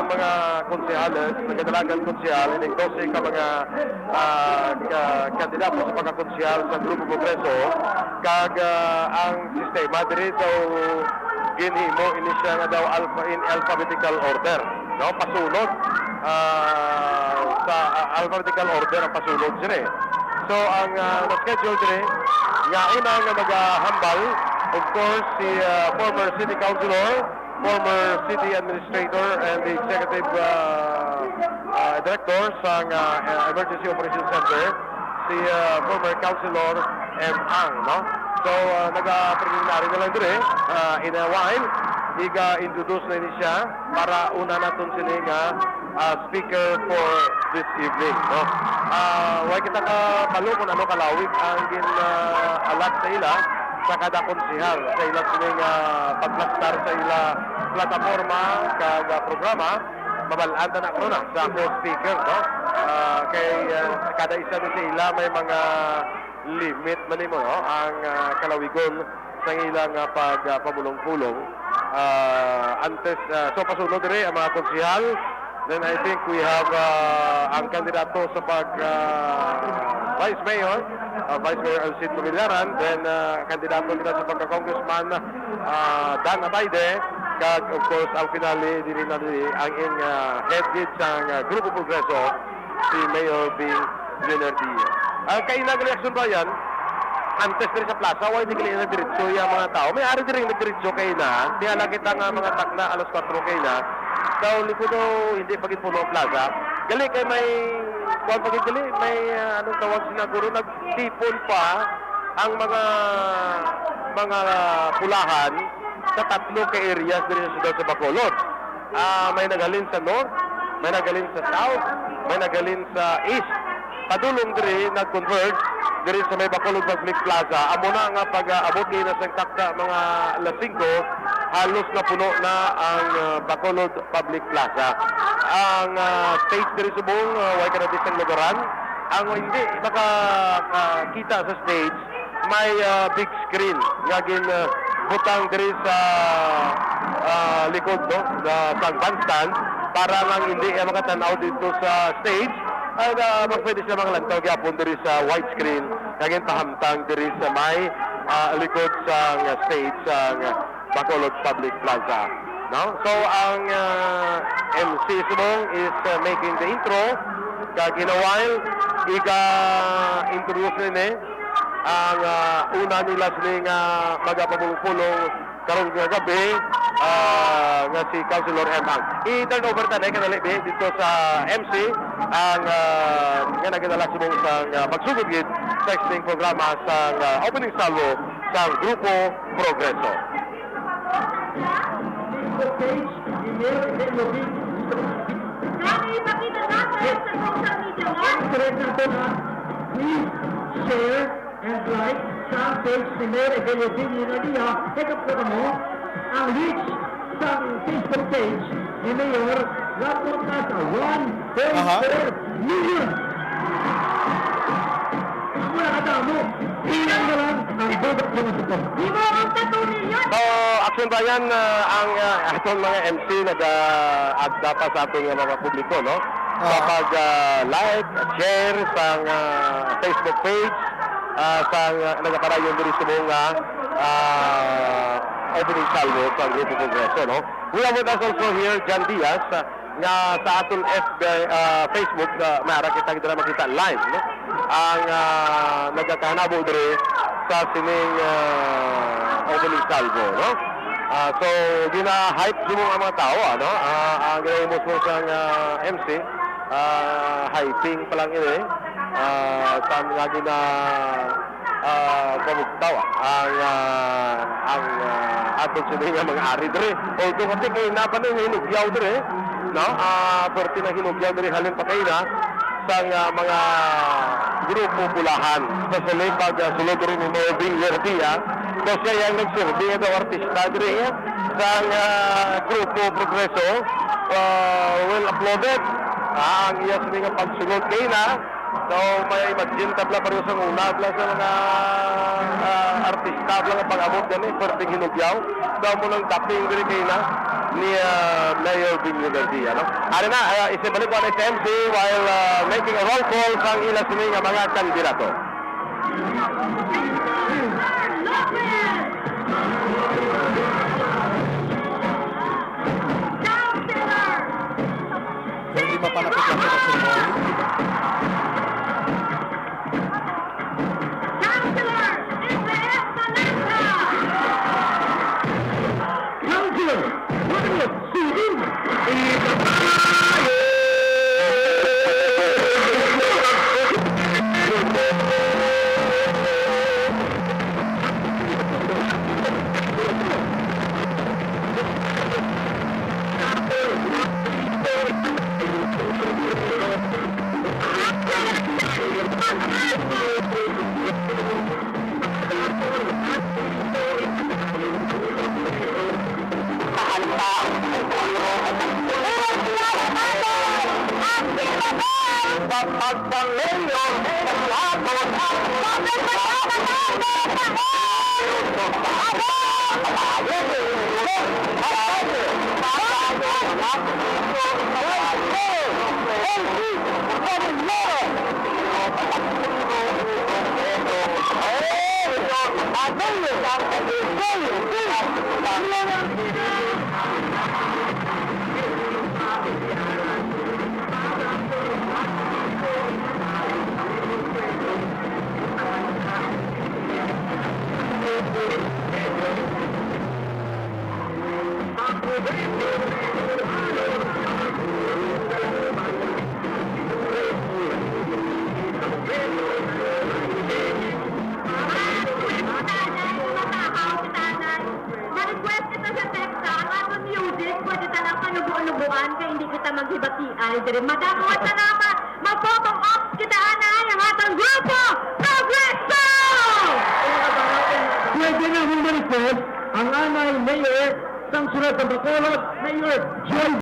mga konsehales, nagdalagan konsehal, ining 12 ka mga kandidato sa pagkakonsehal sa Grupo Progreso, kag ang sistema diri daw ginhimo ini siya nga daw in alphabetical order, no? Pasunod sa alphabetical order ang pasunod dire. So ang na-schedule dire nga una nga maghambal, of course, si former city councilor, former city administrator and the executive director sa Emergency Operations Center, si former councilor M. Ang, no? So naga-preliminary na lang dire in a while iga-introduce na ini siya para una natin sila nga speaker for this evening, no? Huwag kita kabalo kung ano kalawig ang gin-alat sa ila sa kada konsihal sa ila sining paglastar sa ila plataforma kag programa mabalanda na ko na sa co-speaker, no? Kay kada isa sa ila may mga limit manimo, no? Ang kalawigon sa ilang pagpamulong-pulong antes so pasunod dire ang mga konsihal. Then I think we have ang kandidato sa pag Vice Mayor Alcid Tumilaran, then kandidato nila sa pagka-congressman Dan Abayde, kag of course ang finale diri na ang head sa Grupo Progreso, si Mayor Bing Leonardi. Kay nag-reaction ba yan? Antes diri sa plaza, wala di kailangan diretso yung mga tao. May ari diri nagdiretso kay na. Kaya lang kita nga mga takna alas 4 kay na. Daw likudo hindi pagit puno ang plaza. Gali kay may kuan pagit gali may anong tawag sinaguro nagtipon pa ang mga pulahan sa tatlo ka areas diri sa Sudad sa Bacolod. May nagalin sa north, may nagalin sa south, may nagalin sa east. Padulong diri nag-converge diri sa may Bacolod Public Plaza. Amo na nga pag-abot kay na sa takda mga alas 5, halos na puno na ang Bacolod Public Plaza. Ang stage diri sa buong way ka na disang lugaran. Ang hindi kita sa stage, may big screen nga butang diri sa likod, no? Sa bandstand para lang hindi makatanaw dito sa stage. Pwede siya mga lantaw gyapon diri sa widescreen kagin pahamtang diri sa may likod sa stage sa Bacolod Public Plaza, no? So ang MC Sumong is making the intro kag in a while iga-introduce nila ang una nila sining magapamulong-pulong karong gabi nga si Councilor Emang. I-turn over tanay kanali dito sa MC ang nga naginala sumong sa pagsugod gid sa exting programa sa opening salvo sa Grupo Progreso. Please share and like sa page ni Mayor Evelio Villanueva. Hekap ko mo ang reach sa Facebook page ni Mayor Rapor na sa 1.4 million. Ako nakatao mo, ilan na lang ang bobot mo ito. Di mo ang 3 million! So, Action Bayan, ang atong mga MC nag-adda pa sa ating mga publiko, no? Kapag like, share sa Facebook page, sa nagaparayon diri sa mga opening salvo sa Grupo Progreso, no? We have with us also here John Diaz nga sa atong Facebook maara kita makita live, no? Ang nagakahanabo diri sa sining opening salvo, no? So gina-hype mo ang mga tao, no? Ang ginahimos mo sa MC, hyping pa lang ini. Saan nga pamugtawa ang atong sining mga ari diri. Although kasi kayo napan yung hinugyaw diri, no? Pwerte na hinugyaw diri halin pa kayo na sa mga grupo pulahan. Especially pag sulod rin ni Mayor Bing Verdia, so siya yung nagsurdi ito artista diri sa Grupo Progreso. Well uploaded ang iya sining pagsulod kayo na So, may imagine tabla pareho sa una, tabla sa mga artista, tabla nga pag-abot gani, perting hinugyaw. Daw mo lang taping diri kay na ni Mayor Binyo Garcia, no? Ano na, isibalik ko ang SMC while making a roll call sang ila sini nga mga kandidato. Hindi mapalapit lang sa Sumoy. Councilor, William Sudin. Ma-request kita sa text ang ato music, pwede talang panubuan-nubuan kaya hindi kita maghibati-ay. Diri madamot na naman, mag-photo ops kita na yung atong grupo, Progreso! Pwede na mong ma-request ang anay mayor sang sunod ng Bacolod, Mayor Joy